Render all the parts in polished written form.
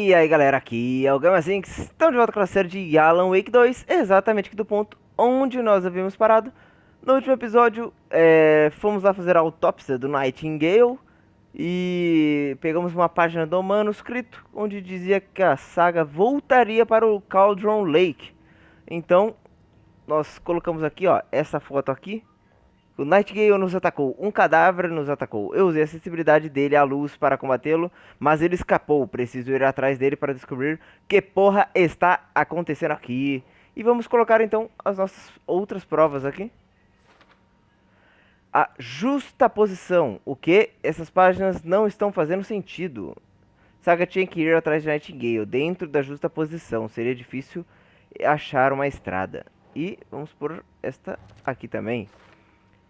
E aí galera, aqui é o Gamazinx, estamos de volta com a série de Alan Wake 2, exatamente aqui do ponto onde nós havíamos parado. No último episódio, fomos lá fazer a autópsia do Nightingale e pegamos uma página do manuscrito onde dizia que a saga voltaria para o Cauldron Lake. Então, nós colocamos aqui, ó, essa foto aqui. O Nightingale nos atacou, um cadáver nos atacou. Eu usei a sensibilidade dele à luz para combatê-lo, mas ele escapou. Preciso ir atrás dele para descobrir que porra está acontecendo aqui. E vamos colocar então as nossas outras provas aqui. A justa posição. O que? Essas páginas não estão fazendo sentido. Saga tinha que ir atrás de Nightingale, dentro da justa posição. Seria difícil achar uma estrada. E vamos por esta aqui também.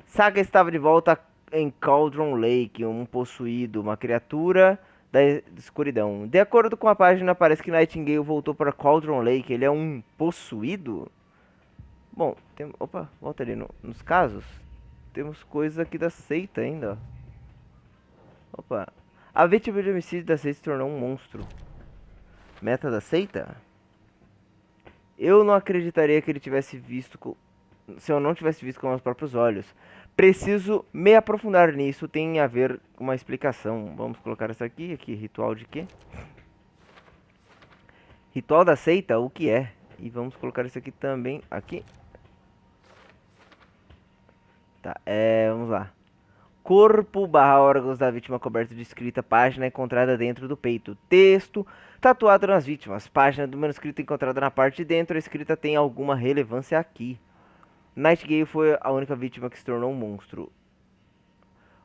Saga estava de volta em Cauldron Lake, um possuído, uma criatura da escuridão. De acordo com a página, parece que Nightingale voltou para Cauldron Lake. Ele é um possuído? Bom, opa, volta ali nos casos. Temos coisas aqui da seita ainda. Opa. A vítima de homicídio da seita se tornou um monstro. Meta da seita? Eu não acreditaria que ele tivesse visto... Se eu não tivesse visto com meus próprios olhos. Preciso me aprofundar nisso, tem a ver com uma explicação. Vamos colocar essa aqui, ritual de quê? Ritual da seita, o que é? E vamos colocar isso aqui também, aqui. Tá, vamos lá. Corpo barra órgãos da vítima coberto de escrita, página encontrada dentro do peito. Texto tatuado nas vítimas, página do manuscrito encontrada na parte de dentro. A escrita tem alguma relevância aqui. Nightingale foi a única vítima que se tornou um monstro.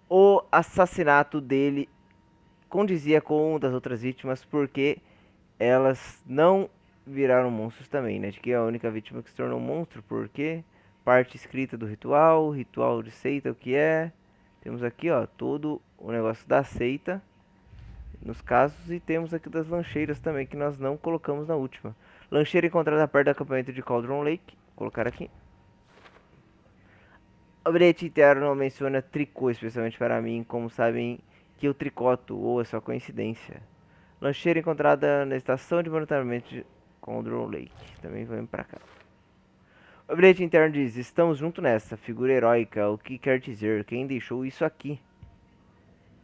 O assassinato dele condizia com uma das outras vítimas, porque elas não viraram monstros também, né? De que é a única vítima que se tornou um monstro, porque parte escrita do ritual, ritual de seita, o que é? Temos aqui, ó, todo o negócio da seita nos casos, e temos aqui das lancheiras também, que nós não colocamos na última. Lancheira encontrada perto do acampamento de Cauldron Lake, vou colocar aqui. O bilhete interno não menciona tricô, especialmente para mim, como sabem que eu tricoto, ou é só coincidência. Lancheira encontrada na estação de monitoramento de Cauldron Lake. Também vamos pra cá. O bilhete interno diz: estamos juntos nessa, figura heróica. O que quer dizer? Quem deixou isso aqui?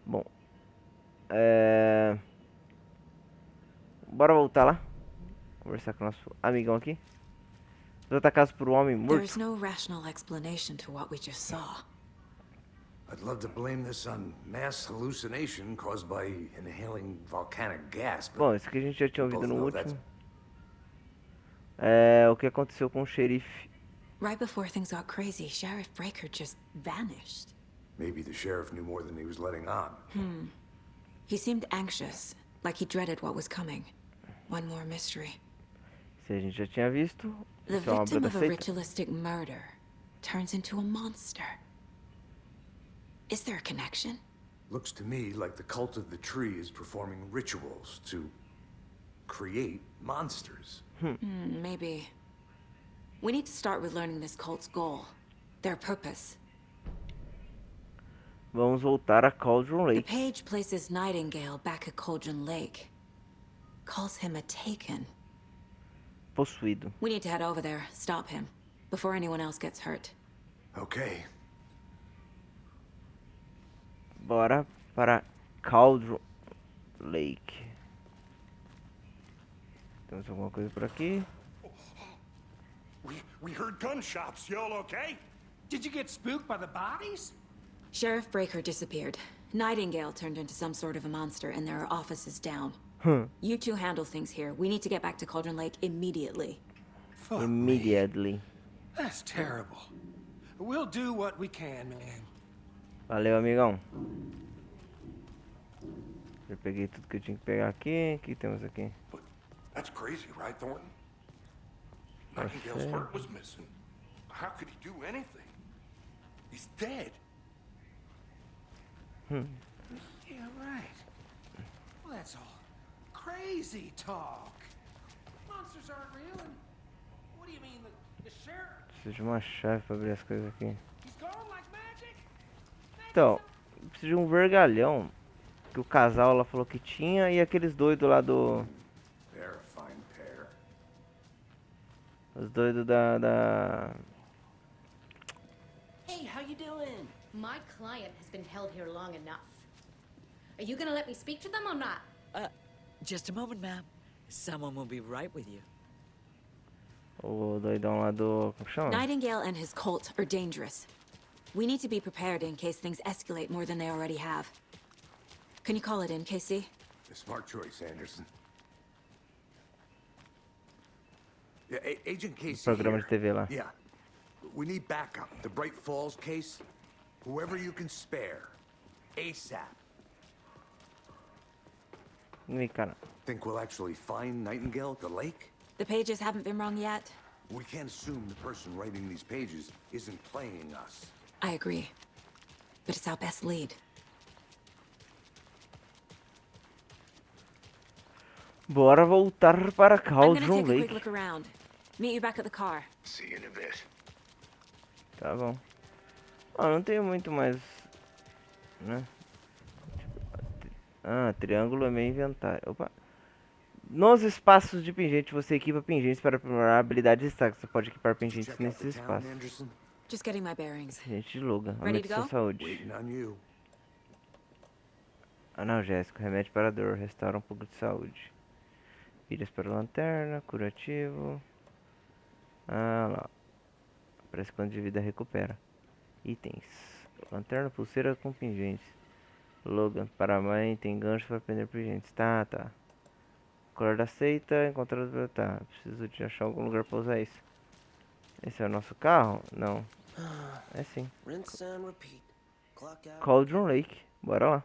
Bom, bora voltar lá. Conversar com o nosso amigão aqui. Os atacados por um homem morto. There's no rational explanation to what we just saw. I'd love to blame this on mass hallucination caused by inhaling volcanic gas. Bom, isso aqui a gente já tinha ouvido no último. O que aconteceu com o xerife? Right before things got crazy, Sheriff Breaker just vanished. Maybe the sheriff knew more than he was letting on. He seemed anxious, like he dreaded what was coming. One more mystery. Se a gente já tinha visto. The Isso é uma obra victim da of a seita. ritualistic murder turns into a monster. Is there a connection? Looks to me like the cult of the tree is performing rituals to create monsters. Maybe. We need to start with learning this cult's goal, their purpose. Vamos voltar a Cauldron The Lake. page places Nightingale back at Cauldron Lake. Calls him a taken. Possuído. We need to head over there, stop him, before anyone else gets hurt. Okay. Bora para Cauldron Lake. Temos alguma coisa por aqui? We heard gunshots. Y'all okay? Did you get spooked by the bodies? Sheriff Breaker disappeared. Nightingale turned into some sort of a monster, and there are offices down. You two handle things here. We need to get back to Cauldron Lake immediately. Fuck Immediately. me. That's terrible. We'll do what we can, man. Valeu, amigão. Já peguei tudo que eu tinha que pegar aqui. O que temos aqui? But that's crazy, right, Thornton? Nightingale's heart was missing. How could he do anything? He's dead. Yeah, right. Well, that's all crazy talk. Monsters aren't real, and what do you mean the sheriff? Preciso de uma chave para abrir as coisas aqui. He's gone like magic? Então, preciso de um vergalhão. Que o casal lá falou que tinha. E aqueles doidos lá do Os doidos da... Hey, how you doing? My client has been held here long enough. Are you gonna let me speak to them or not? Just a moment, ma'am. Someone will be right with you. O doidão lá do... Como chama? Nightingale and his cult are dangerous. We need to be prepared in case things escalate more than they already have. Can you call it in, Casey? A smart choice, Anderson. Yeah, Agent Casey Programa here. de TV lá. Yeah. We need backup. The Bright Falls case. Whoever you can spare. ASAP. Ih, cara. Think we'll actually find Nightingale at the lake? The pages haven't been wrong yet. We can't assume the person writing these pages isn't playing us. I agree. But it's our best lead. Bora voltar para I'm gonna Cauldron take a quick Lake. look around. Meet you back at the car. See you in a bit. Tá bom. Ah, não tenho muito mais, né? Ah, triângulo é meu inventário. Opa. Nos espaços de pingente, você equipa pingentes para aprimorar habilidades destaques. Você pode equipar pingentes Check out the nesses town, espaços. Anderson. Just getting my bearings. Gente de Logan. Ready Aumenta to sua go? saúde. Waiting on you. Analgésico. Remédio para dor. Restaura um pouco de saúde. Pilhas para lanterna. Curativo. Ah lá. Parece que quando de vida recupera. Itens. Lanterna, pulseira com pingentes. Logan, para a mãe, tem gancho para prender pingentes. Tá, tá. Corda aceita, encontrado. Tá, preciso de achar algum lugar para usar isso. Esse é o nosso carro? Não. É sim. Rinse and repeat. Clock out. Cauldron Lake. Bora lá.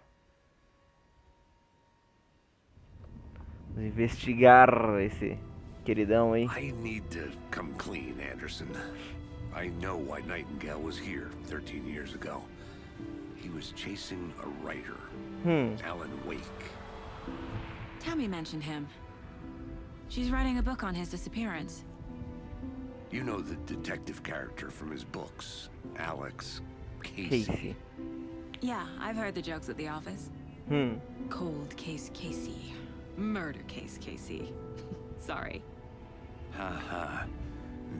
Vamos investigar esse queridão aí. I need to come clean, Anderson. I know why Nightingale was here 13 years ago. He was chasing a writer, Alan Wake. Tammy mentioned him. She's writing a book on his disappearance. You know the detective character from his books, Alex Casey. Casey. Yeah, I've heard the jokes at the office. Cold case Casey. Murder case Casey. Sorry. Haha.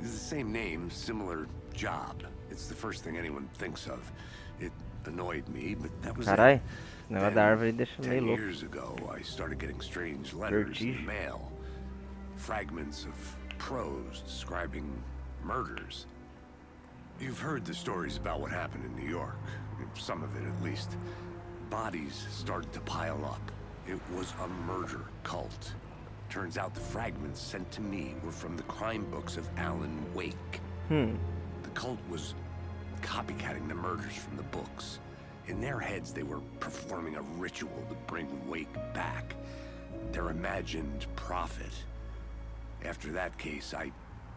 It's the same name, similar job. It's the first thing anyone thinks of. It annoyed me, but that was Carai, it. esse negócio da árvore deixa 10 meio louco. years ago, I started getting strange letters in the Vertige. mail. Fragments of prose describing murders. You've heard the stories about what happened in New York. Some of it, at least. Bodies started to pile up. It was a murder cult. Turns out the fragments sent to me were from the crime books of Alan Wake. The cult was copycatting the murders from the books. In their heads, they were performing a ritual to bring Wake back. Their imagined prophet. After that case, I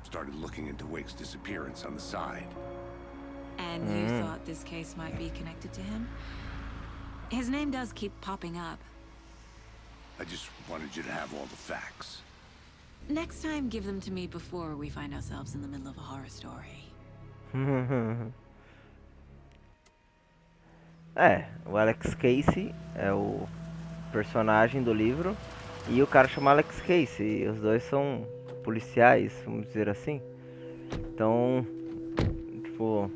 started looking into Wake's disappearance on the side. And you thought this case might be connected to him? His name does keep popping up. I just wanted you to have all the facts. Next time, give them to me before we find ourselves in the middle of a horror story. É, o Alex Casey é o personagem do livro e o cara chama Alex Casey. Os dois são policiais, vamos dizer assim. Então, tipo,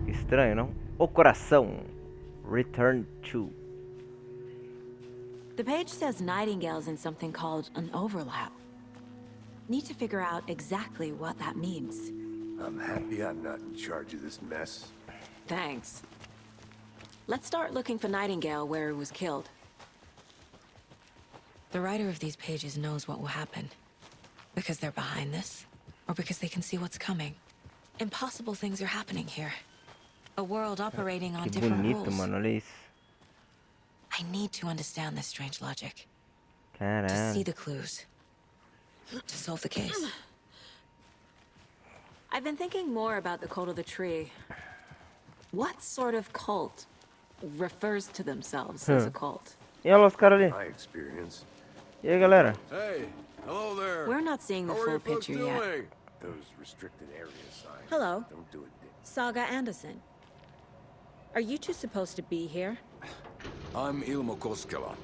estranho, não? O coração. Return to. The page says Nightingale's in something called an overlap. Need to figure out exactly what that means. I'm happy I'm not in charge of this mess. Thanks. Let's start looking for Nightingale where he was killed. The writer of these pages knows what will happen. Because they're behind this, or because they can see what's coming. Impossible things are happening here. A world operating on Que different bonito, rules. mano, olha isso. I need to understand this strange logic. To see Caralho. the clues. To solve the case. I've been thinking more about the cult of the tree. What sort of cult refers to themselves as a cult? E olha lá os caras ali. My experience. E aí, galera? Hey, hello there. We're not seeing the How are full you folks picture yet. doing? Those restricted area signs. Hello. Don't do it. Saga Anderson. Are you two supposed to be here? I'm Ilmo Koskela,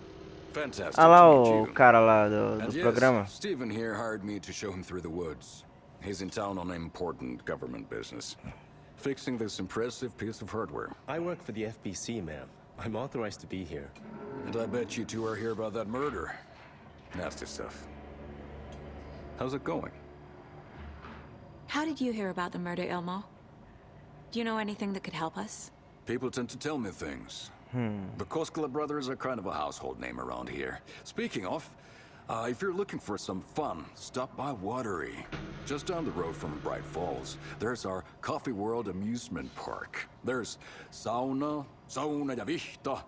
Fantastic Ah lá to meet o you. cara lá do And yes, programa. Stephen here hired me to show him through the woods. He's in town on important government business, fixing this impressive piece of hardware. I work for the FBC, ma'am. I'm authorized to be here. And I bet you two are here about that murder. Nasty stuff. How's it going? How did you hear about the murder, Ilmo? Do you know anything that could help us? People tend to tell me things. The Koskela brothers are kind of a household name around here. Speaking of, if you're looking for some fun, stop by Watery. Just down the road from Bright Falls, there's our Coffee World amusement park. There's sauna ja vihta.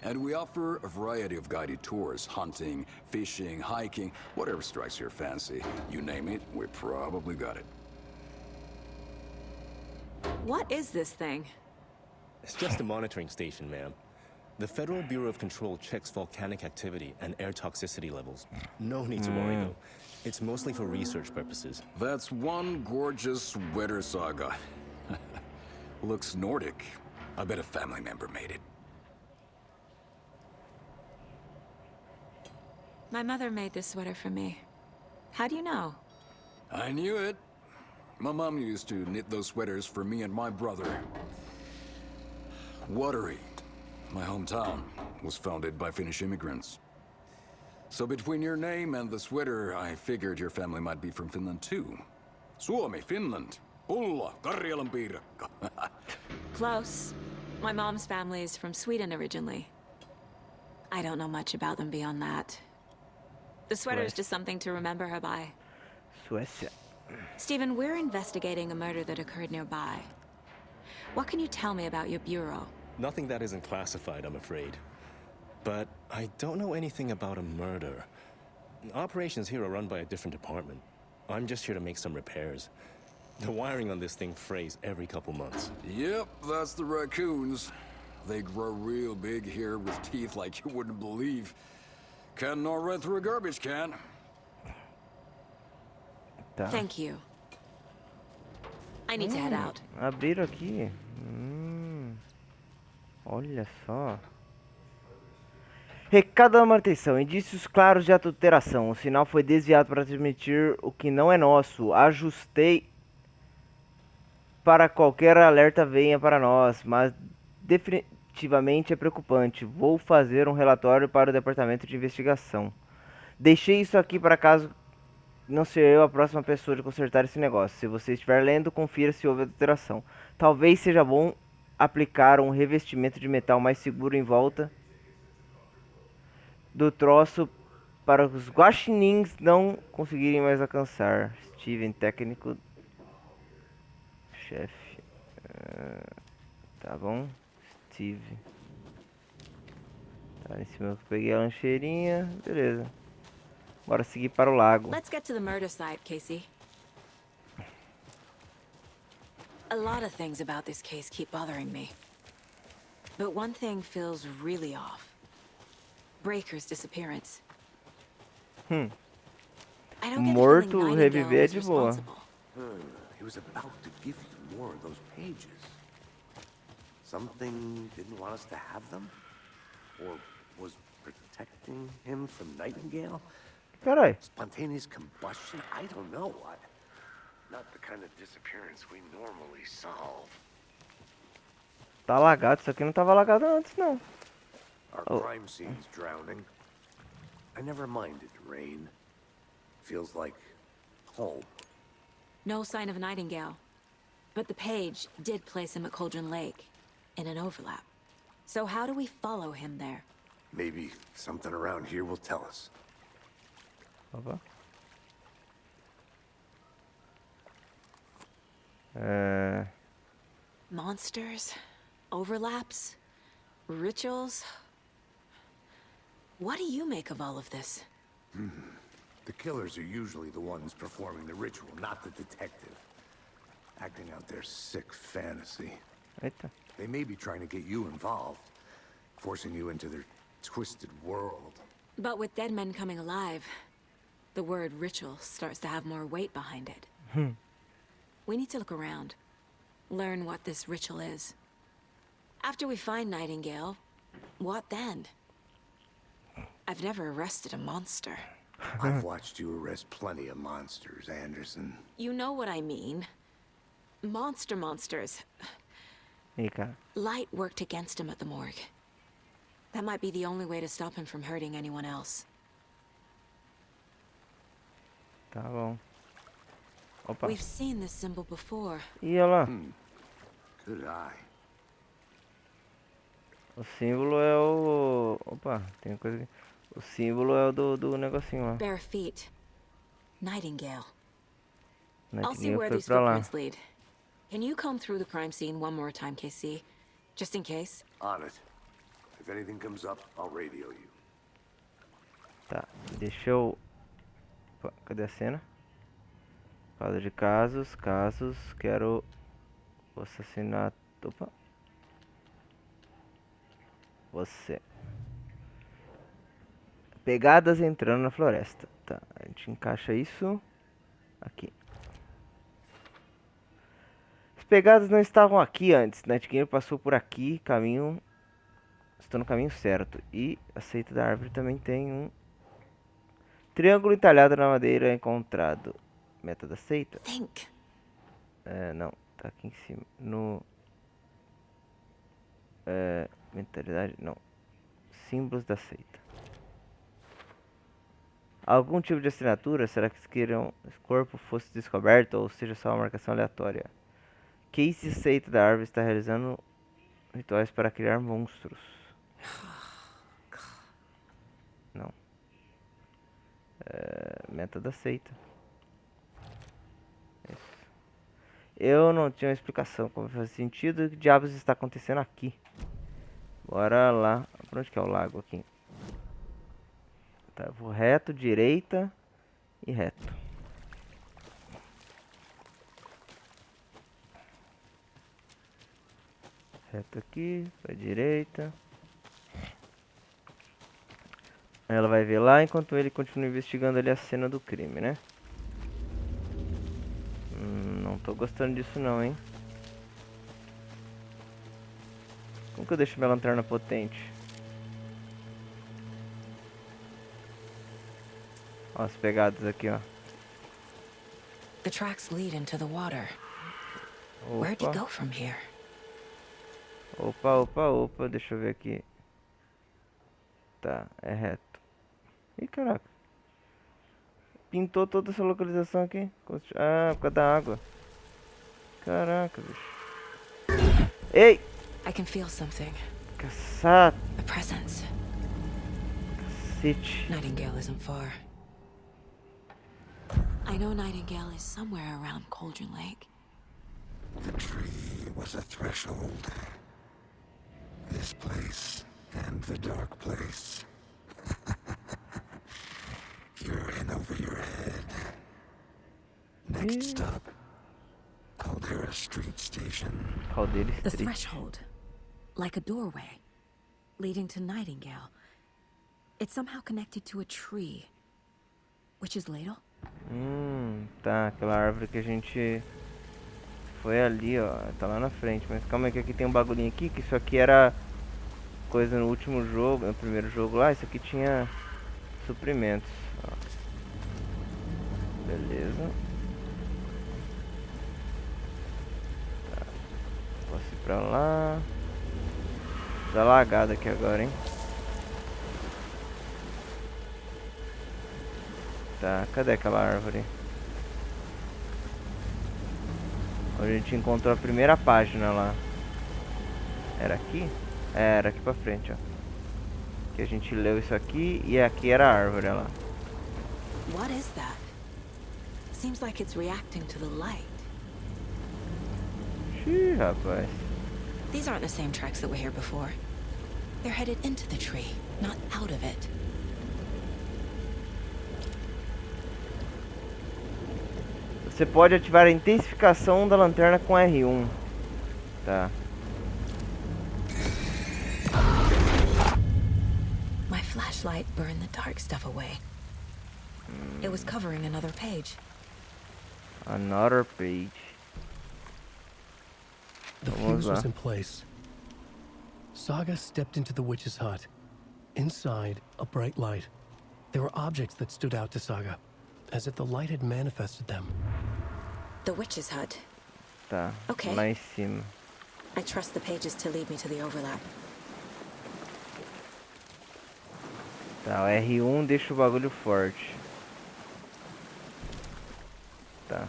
And we offer a variety of guided tours, hunting, fishing, hiking, whatever strikes your fancy. You name it, we probably got it. What is this thing? It's just a monitoring station, ma'am. The Federal Bureau of Control checks volcanic activity and air toxicity levels. No need to worry, though. It's mostly for research purposes. That's one gorgeous weather saga. Looks Nordic. I bet a family member made it. My mother made this sweater for me. How do you know? I knew it. My mom used to knit those sweaters for me and my brother. Watery, my hometown, was founded by Finnish immigrants. So between your name and the sweater, I figured your family might be from Finland too. Suomi, Finland. Pulla, Karjalan piirakka. Close. My mom's family is from Sweden originally. I don't know much about them beyond that. The sweater is just something to remember her by. Suécia. Stephen, we're investigating a murder that occurred nearby. What can you tell me about your bureau? Nothing that isn't classified, I'm afraid. But I don't know anything about a murder. Operations here are run by a different department. I'm just here to make some repairs. The wiring on this thing frays every couple months. Yep, that's the raccoons. They grow real big here with teeth like you wouldn't believe. Can't gnaw right through a garbage can. Tá. Thank you. I need to head out. Abriram aqui. Olha só. Recado da manutenção. Indícios claros de adulteração. O sinal foi desviado para transmitir o que não é nosso. Ajustei para qualquer alerta venha para nós, mas definitivamente é preocupante. Vou fazer um relatório para o departamento de investigação. Deixei isso aqui para caso não ser eu a próxima pessoa de consertar esse negócio. Se você estiver lendo, confira se houve adulteração. Talvez seja bom aplicar um revestimento de metal mais seguro em volta do troço para os guaxinins não conseguirem mais alcançar. Steven, técnico chefe. Tá bom, Steve. Tá em cima eu peguei a lancheirinha, beleza. Bora seguir para o lago. Let's get to the murder site, Casey. A lot of things about this case keep bothering me. But one thing feels really off. Breaker's disappearance. I don't get the Morto, feeling Nightingale reviver was de boa. responsible. He was about to give you more of those pages. Something didn't want us to have them? Or was protecting him from Nightingale? Carai. Spontaneous combustion? I don't know. Not the kind of disappearance we normally solve. Tá lagado, isso aqui não tava lagado antes não. Our crime scene's drowning. I never minded rain. Feels like home. No sign of Nightingale. But the page did place him at Cauldron Lake, in an overlap. So how do we follow him there? Maybe something around here will tell us. Opa. Monsters? Overlaps? Rituals? What do you make of all of this? The killers are usually the ones performing the ritual, not the detective. Acting out their sick fantasy. Eita. They may be trying to get you involved, forcing you into their twisted world. But with dead men coming alive, the word ritual starts to have more weight behind it. We need to look around. Learn what this ritual is. After we find Nightingale, what then? I've never arrested a monster. I've watched you arrest plenty of monsters, Anderson. You know what I mean. Monsters. Ih, cara. Light worked against him at the morgue. That might be the only way to stop him from hurting anyone else. Tá bom. Opa. We've seen this symbol before. Ih, olha lá. Good eye. O símbolo é o... Opa, tem uma coisa aqui. O símbolo é o do negocinho lá. Bare feet. Nightingale. I'll see Nightingale where foi these pra lá. footprints lead. Can you comb through the crime scene one more time, KC? Just in case? On it. If anything comes up, I'll radio you. Tá, deixa eu... Opa, cadê a cena? Quadro de casos, quero o assassinato... Opa. Você. Pegadas entrando na floresta. Tá, a gente encaixa isso aqui. As pegadas não estavam aqui antes. Nightingale passou por aqui, caminho... Estou no caminho certo. E a seita da árvore também tem um triângulo entalhado na madeira encontrado. Meta da seita? Think. Não, tá aqui em cima. No... mentalidade? Não. Símbolos da seita. Algum tipo de assinatura? Será que queiram esse corpo fosse descoberto ou seja só uma marcação aleatória? Casey seita da árvore está realizando rituais para criar monstros. Não. Meta da seita. Isso. Eu não tinha uma explicação como faz sentido. O que diabos está acontecendo aqui? Bora lá. Por onde que é o lago aqui? Tá, eu vou reto, direita e reto. Reto aqui, pra direita. Ela vai ver lá enquanto ele continua investigando ali a cena do crime, né? Não tô gostando disso não, hein? Como que eu deixo minha lanterna potente? Ó, as pegadas aqui, ó. The tracks lead into the water. Where'd he Opa, go from here? opa, deixa eu ver aqui. Tá, é reto. Ih, caraca. Pintou toda essa localização aqui. Ah, por causa da água. Caraca, bicho. Ei! I can feel something. Caçado. A presence. Cacete. Nightingale isn't far. I know Nightingale is somewhere around Cauldron Lake. The tree was a threshold. This place and the dark place. You're in over your head. Next stop, Caldera Street Station. Caldeira The Street. threshold. Like a doorway. Leading to Nightingale. It's somehow connected to a tree. Witch's Ladle? Tá, aquela árvore que a gente foi ali, ó, tá lá na frente, mas calma aí que aqui tem um bagulhinho aqui, que isso aqui era coisa no último jogo, no primeiro jogo lá, isso aqui tinha suprimentos, ó. Beleza. Tá. Posso ir pra lá. Tá lagado aqui agora, hein. Tá, cadê aquela árvore? Onde a gente encontrou a primeira página lá. Era aqui? Era aqui pra frente, ó. Que a gente leu isso aqui e aqui era a árvore, olha lá. What is that? Seems like it's reacting to the light. Xiii, rapaz. These aren't the same tracks that were here before. They're headed into the tree, not out of it. Você pode ativar a intensificação da lanterna com R1. Tá. My flashlight burned the dark stuff away. It was covering another page. Another page. The Vamos fuse lá. was in place. Saga stepped into the witch's hut. Inside, a bright light. There were objects that stood out to Saga, as if the light had manifested them. The witch's hut. Tá, Okay. lá em cima. I trust the pages to lead me to the overlap. Tá, o R1 deixa o bagulho forte. Tá.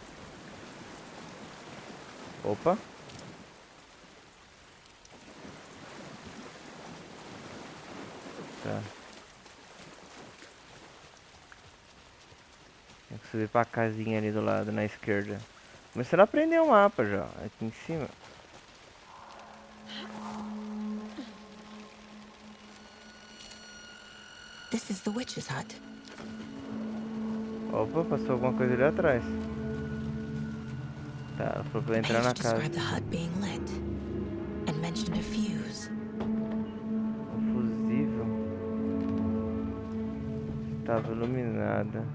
Opa. Tá. Tem que subir pra casinha ali do lado, na esquerda. Começando a aprender o mapa já, aqui em cima. This is the witch's hut. Opa, passou alguma coisa ali atrás. Tá, foi pra The entrar na page casa. described the hut being lit and mentioned a fuse. Um fusível. Estava iluminada.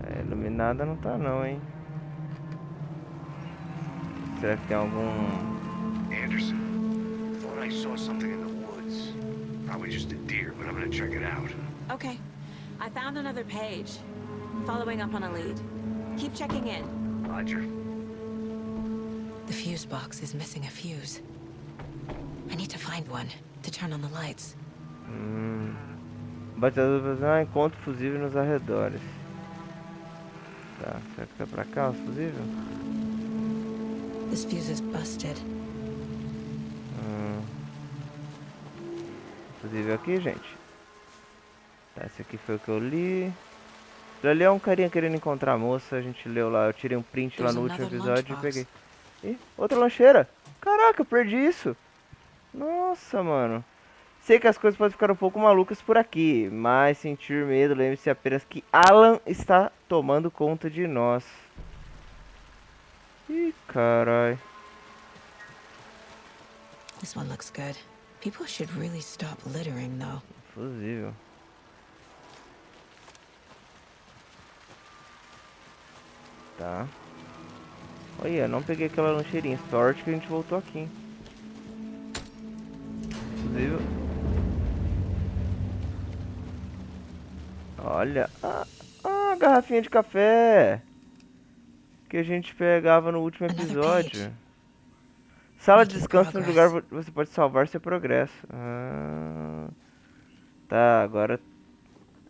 É, iluminada não tá não, hein? Será que tem algum... Anderson, thought I saw something in the woods. Probably just a deer, but I'm gonna check it out. Okay. I found another page. Following up on a lead. Keep checking in. Roger. The fuse box is missing a fuse. I need to find one to turn on the lights. Bateador de encontro fusível nos arredores. Tá, será que é pra cá os fusível? This fuse is busted. Fusível aqui, gente. Tá, esse aqui foi o que eu li. Ali é um carinha querendo encontrar a moça. A gente leu lá, eu tirei um print lá no último episódio e peguei. Ih, outra lancheira. Caraca, eu perdi isso. Nossa, mano. Sei que as coisas podem ficar um pouco malucas por aqui, mas sentir medo, lembre-se apenas que Alan está tomando conta de nós. Ih, carai. This one looks good. People should really stop littering, though. Fusível. Tá. Olha, não peguei aquela lancheirinha. Sorte que a gente voltou aqui, hein? Fusível. Olha. Ah, garrafinha de café. Que a gente pegava no último episódio. Sala de descanso no lugar você pode salvar seu progresso. Tá, agora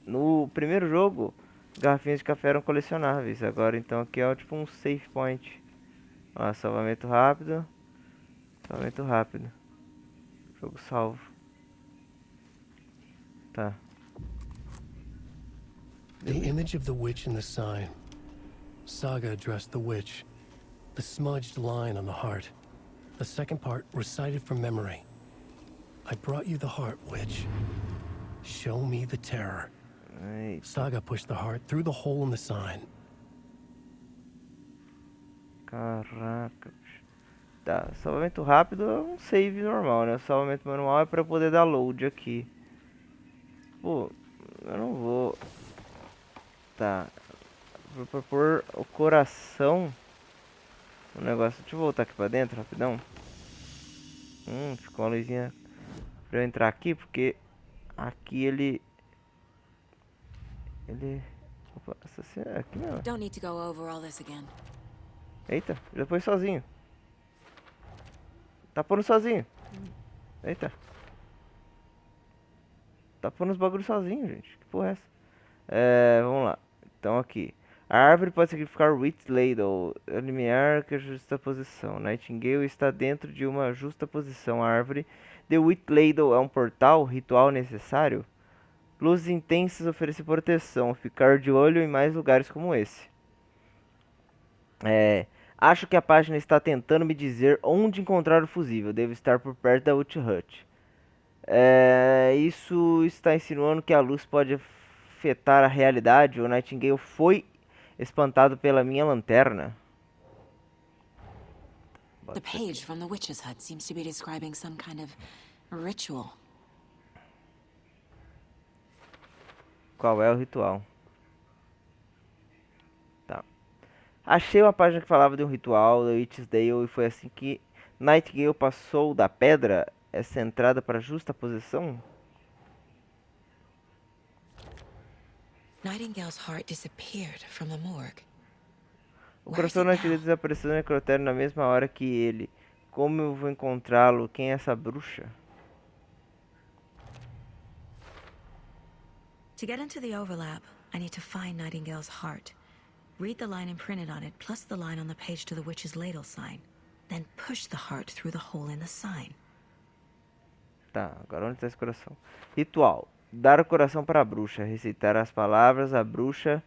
no primeiro jogo garrafinhas de café eram colecionáveis. Agora então aqui é tipo um save point. Ó, salvamento rápido. Salvamento rápido. Jogo salvo. Tá. The image of the witch in the sign. Saga addressed the witch. The smudged line on the heart. The second part recited from memory. I brought you the heart, witch. Show me the terror. Eita. Saga pushed the heart through the hole in the sign. Caraca. Tá, salvamento rápido é um save normal, né? Salvamento manual é pra eu poder dar load aqui. Pô, eu não vou... Tá. Vou propor o coração. O negócio... Deixa eu voltar aqui pra dentro, rapidão. Ficou uma luzinha pra eu entrar aqui, porque... Aqui ele... Opa, aqui não. Don't need to go over all this again. Eita, já foi sozinho. Tá pondo sozinho. Eita. Tá pondo os bagulhos sozinho, gente. Que porra é essa? Vamos lá. Então aqui. A árvore pode significar Legendado, limiar que é justa posição. Nightingale está dentro de uma justa posição. A árvore de Legendado é um portal ritual necessário. Luzes intensas oferecem proteção. Ficar de olho em mais lugares como esse. Acho que a página está tentando me dizer onde encontrar o fusível. Devo estar por perto da Witch Hut. Isso está insinuando que a luz pode afetar a realidade. O Nightingale foi espantado pela minha lanterna. The page from the witch's hut seems to be describing some kind of ritual. Qual é o ritual? Tá. Achei uma página que falava de um ritual da Witch's Dale e foi assim que Nightingale passou da pedra. Essa entrada para justa posição? Nightingale's heart disappeared from the morgue. O Where is coração it da Nightingale now? desapareceu do necrotério na mesma hora que ele. Como eu vou encontrá-lo? Quem é essa bruxa? To get into the overlap, I need to find Nightingale's heart. Read the line imprinted on it, plus the line on the page to the witch's ladle sign. Then push the heart through the hole in the sign. Tá, agora onde está esse coração? Ritual. Dar o coração para a bruxa. Recitar as palavras, a bruxa,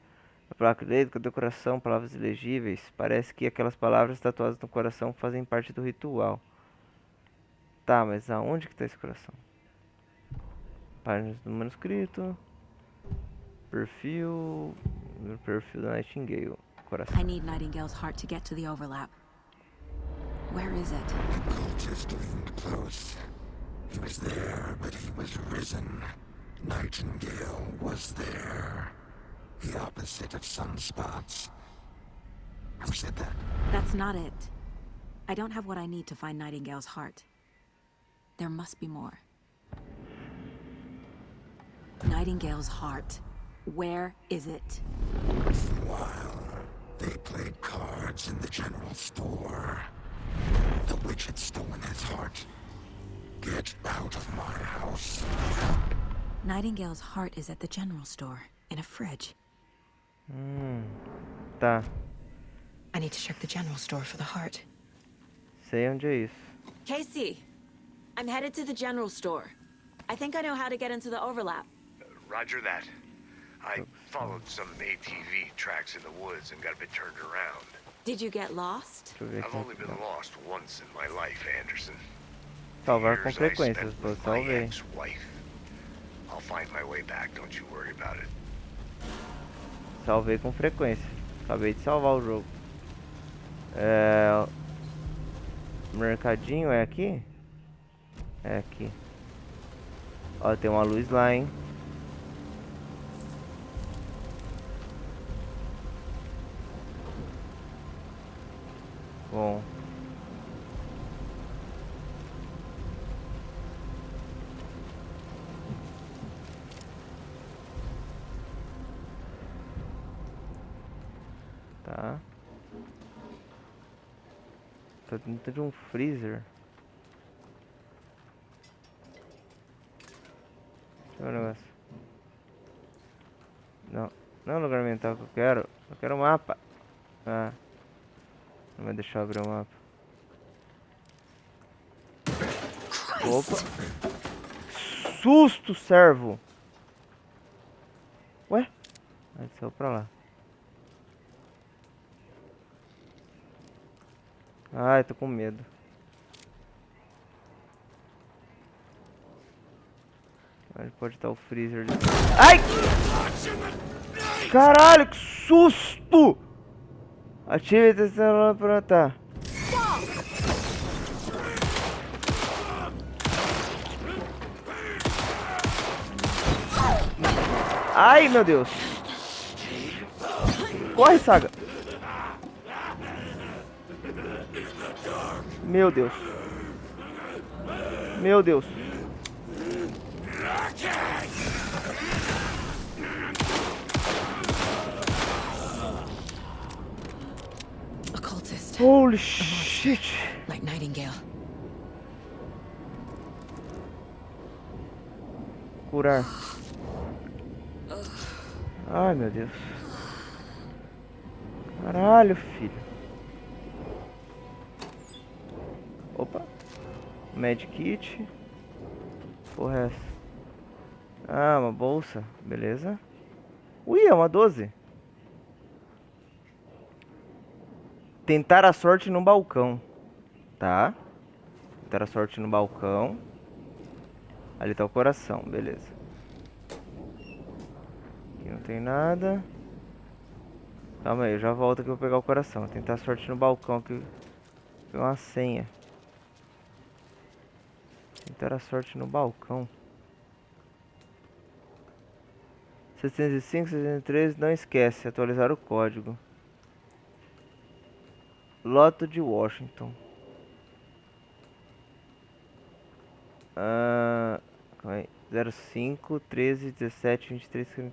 a placa de letra do coração, palavras ilegíveis. Parece que aquelas palavras tatuadas no coração fazem parte do ritual. Tá, mas aonde que está esse coração? Páginas do manuscrito. Perfil. Perfil da Nightingale. Coração. I need Nightingale's heart to get to the overlap. Where is it? The cultist leaned close. He was there, but he was risen. Nightingale was there. The opposite of sunspots. Who said that? That's not it. I don't have what I need to find Nightingale's heart. There must be more. Nightingale's heart. Where is it? While they played cards in the general store, the witch had stolen his heart. Get out of my house. Nightingale's heart is at the general store, in a fridge. Tá. I need to check the general store for the heart. Sei onde é isso. Casey, I'm headed to the general store. I think I know how to get into the overlap. Roger that. I followed some ATV tracks in the woods and got a bit turned around. Did you get lost? Deixa eu ver I've aqui. only been lost once in my life, Anderson. Salvar com Years I frequências, spent pô. with my Salvei. ex-wife. I'll find my way back, don't you worry about it. Salvei com frequência. Acabei de salvar o jogo. É... Mercadinho é aqui? É aqui. Ó, tem uma luz lá, hein? Bom. Tá. Tá dentro de um freezer. Deixa eu ver o negócio. Não. Não é o lugar mental que eu quero. Eu quero o mapa. Ah. Não vai deixar eu abrir o mapa. Opa. Susto, servo. Ué? Aí saiu pra lá. Ai, tô com medo. Onde pode estar o freezer ali? Ai! Caralho, que susto! Ative a atenção para tá. Ai, meu Deus. Corre, Saga. Meu Deus. Meu Deus. Occultist. Holy shit. Like Nightingale. Curar. Ai, meu Deus. Caralho, filho. Opa. Medkit. Porra é essa? Ah, uma bolsa. Beleza. Ui, é uma 12. Tentar a sorte no balcão. Tá. Tentar a sorte no balcão. Ali tá o coração, beleza. Aqui não tem nada. Calma aí, eu já volto aqui pra pegar o coração. Tentar a sorte no balcão aqui. Pegar uma senha. Tentar a sorte no balcão. 705, 703, não esquece, atualizar o código. Loto de Washington. Calma aí. 05, 13, 17, 23.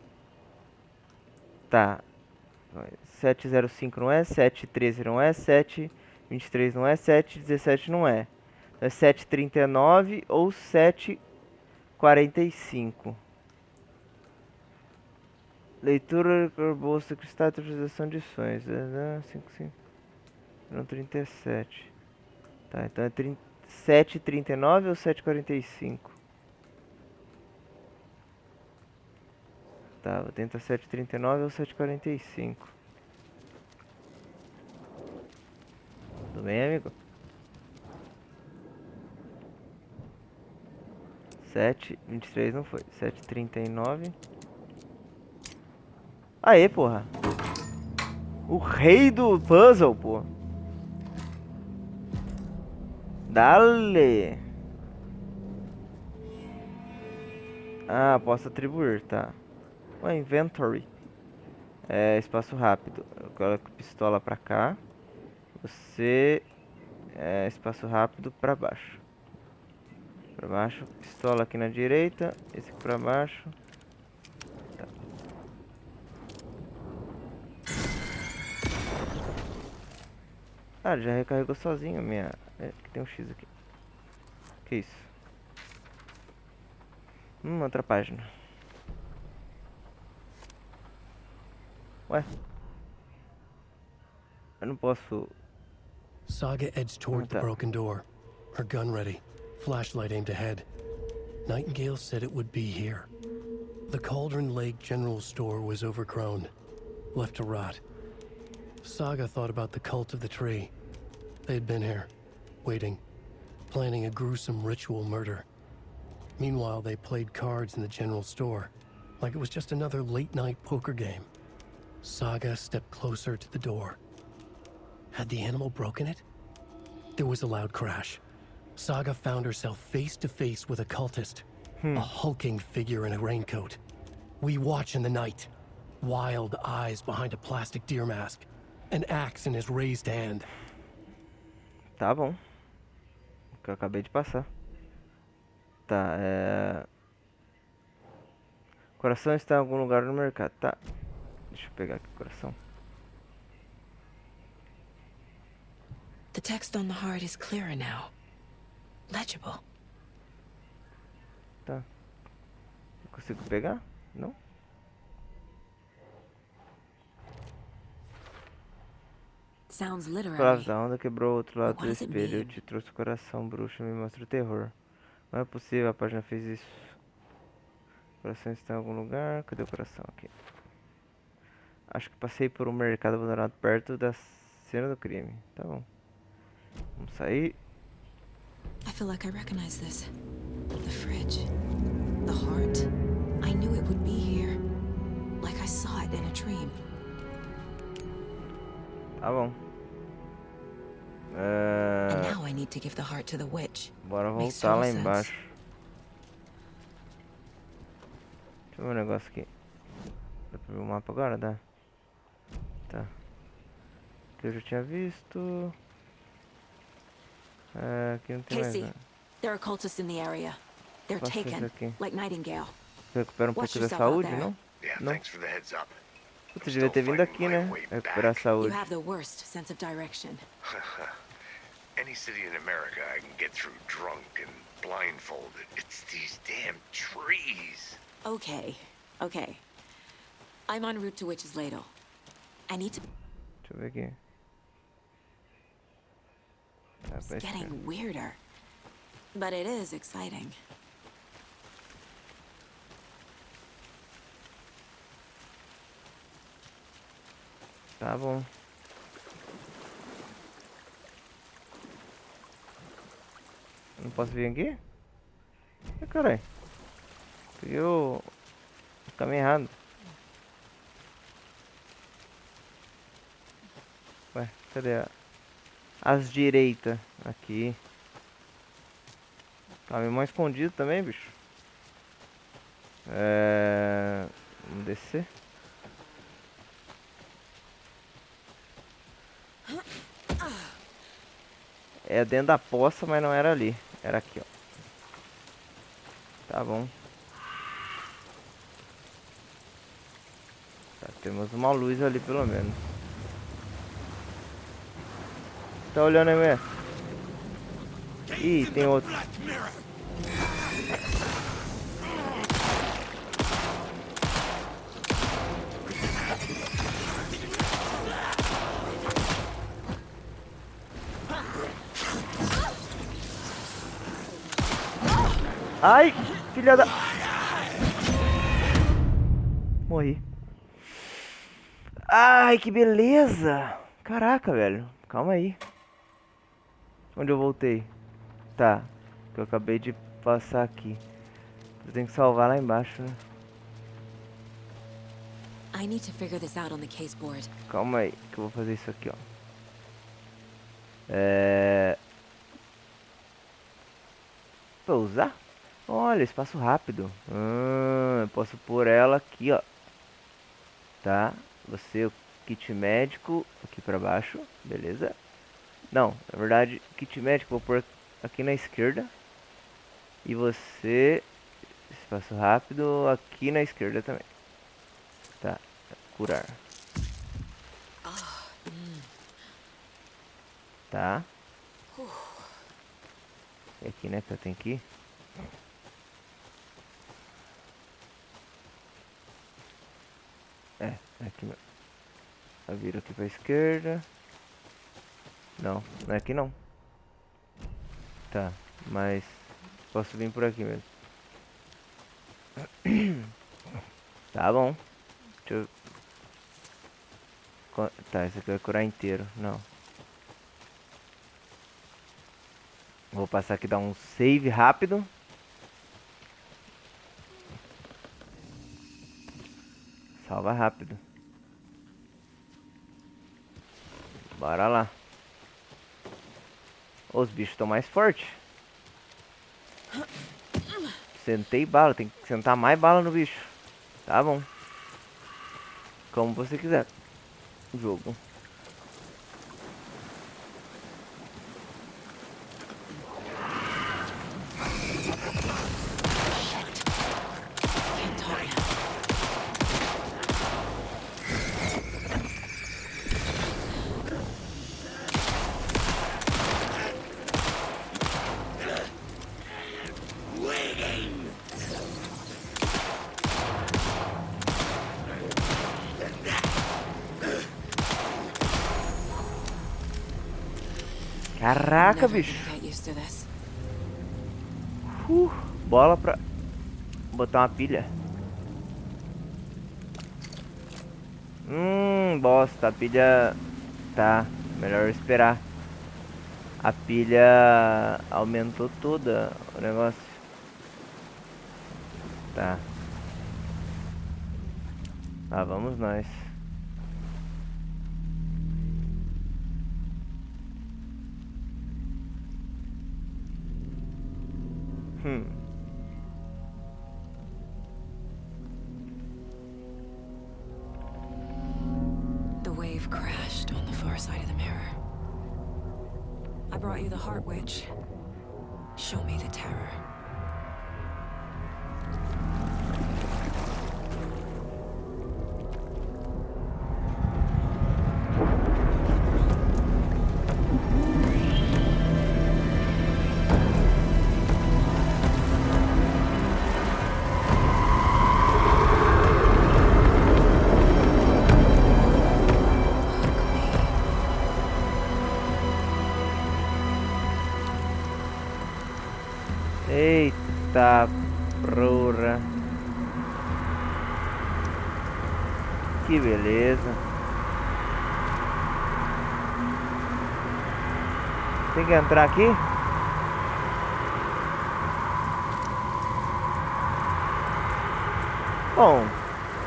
Tá. 705 não é, 713 não é, 723 não é, 717 não é. Então é 739 ou 745. Leitura, bolsa, cristal, atualização de sonhos. 55. Não, 37. Tá, então é 739 ou 745? Tá, vou tentar 739 ou 745. Tudo bem, amigo? 723 não foi. 739. Aê, porra. O rei do puzzle, porra. Dale. Ah, posso atribuir, tá. O inventory. É, espaço rápido. Eu coloco pistola pra cá. Você... É, espaço rápido pra baixo. Pra baixo. Pistola aqui na direita. Esse aqui pra baixo. Tá. Ah, já recarregou sozinho minha... É, aqui tem um X aqui. Que isso? Outra página. Ué? Eu não posso... Saga edged toward the broken door, her gun ready, flashlight aimed ahead. Nightingale said it would be here. The Cauldron Lake General Store was overgrown, left to rot. Saga thought about the cult of the tree. They'd been here, waiting, planning a gruesome ritual murder. Meanwhile, they played cards in the general store, like it was just another late-night poker game. Saga stepped closer to the door. Had the animal broken it? There was a loud crash. Saga found herself face to face with a cultist, a hulking figure in a raincoat. We watch in the night, wild eyes behind a plastic deer mask, an axe in his raised hand. Tá bom. O que eu acabei de passar. Tá, coração está em algum lugar no mercado. Tá. Deixa eu pegar aqui o coração. The text on the heart is clearer now. Legible. Tá. Eu consigo pegar? Não? Sounds Palavras literary. da onda quebrou o outro lado What do does it espelho. Eu mean? te trouxe o coração, bruxa. Me mostra o terror. Não é possível, a página fez isso. O coração está em algum lugar. Cadê o coração? Aqui. Acho que passei por um mercado abandonado perto da cena do crime. Tá bom. Vamos sair. I feel like I recognize this. The fridge. The heart. I knew it would be here. Like I saw it in a dream. Tá bom. And now I need to give the heart to the witch. Bora Makes voltar total lá sense. embaixo. Deixa eu ver um negócio aqui. Dá pra ver o mapa agora? Dá. Tá. Que eu já tinha visto. Aqui não tem mais Casey, nada. there are cultists in the area. They're Faço isso taken, aqui. like Nightingale. Recupera Watch pouco da yourself out saúde, there. não? Yeah, Não. thanks for the heads up. Você devia ter vindo aqui, né? Recuperar a You saúde. have the worst sense of direction. Any city in America I can get through drunk and blindfolded. It's these damn trees. Okay, okay. I'm en route to Witch's Ladle. I need to... Deixa eu ver aqui. Tá, It's pra esquerda. getting weirder. But it is exciting. Tá bom. Não posso vir aqui? Ai, carai. Peguei o caminho errado. Ué, cadê as direitas? Aqui. Caminho mais escondido também, bicho. Vamos descer. É dentro da poça, mas não era ali. Era aqui, ó. Tá bom. Tá, temos uma luz ali pelo menos. Tá olhando aí, mesmo? Ih, tem outro. Ai, filha da... Morri. Ai, que beleza. Caraca, velho. Calma aí. Onde eu voltei? Tá. Que eu acabei de passar aqui. Eu tenho que salvar lá embaixo, né? I need to figure this out on the case board. Calma aí, que eu vou fazer isso aqui, ó. Pousar? Olha, espaço rápido. Eu posso pôr ela aqui, ó. Tá. Você, o kit médico, aqui pra baixo. Beleza. Não, na verdade, kit médico vou pôr aqui na esquerda. E você, espaço rápido, aqui na esquerda também. Tá. Curar. Tá. E aqui, né, que eu tenho que ir. Aqui mesmo. Eu viro aqui pra esquerda. Não, não é aqui não. Tá, mas posso vir por aqui mesmo. Tá bom. Deixa eu... Tá, esse aqui vai curar inteiro. Não. Vou passar aqui, dar um save rápido. Salva rápido. Bora lá. Os bichos estão mais fortes. Sentei bala, tem que sentar mais bala no bicho. Tá bom. Como você quiser. Jogo. Caraca, bicho. Bola pra botar uma pilha. Bosta, a pilha... Tá, melhor esperar. A pilha aumentou toda o negócio. Tá. Lá vamos nós. The wave crashed on the far side of the mirror. I brought you the Heart Witch. Show me the terror. Eita porra. Que beleza. Tem que entrar aqui? Bom,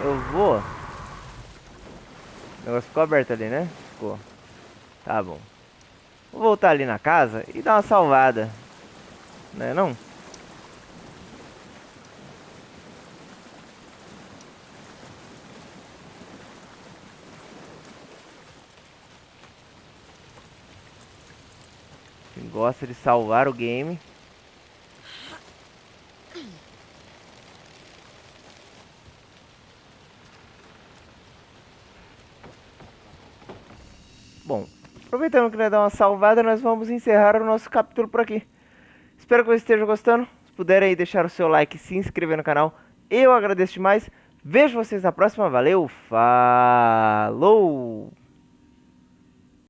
eu vou. O negócio ficou aberto ali, né? Ficou. Tá bom. Vou voltar ali na casa e dar uma salvada. Né, não? Quem gosta de salvar o game. Bom, aproveitando que ele dá uma salvada, nós vamos encerrar o nosso capítulo por aqui. Espero que vocês estejam gostando. Se puderem aí deixar o seu like e se inscrever no canal, eu agradeço demais. Vejo vocês na próxima. Valeu, falou!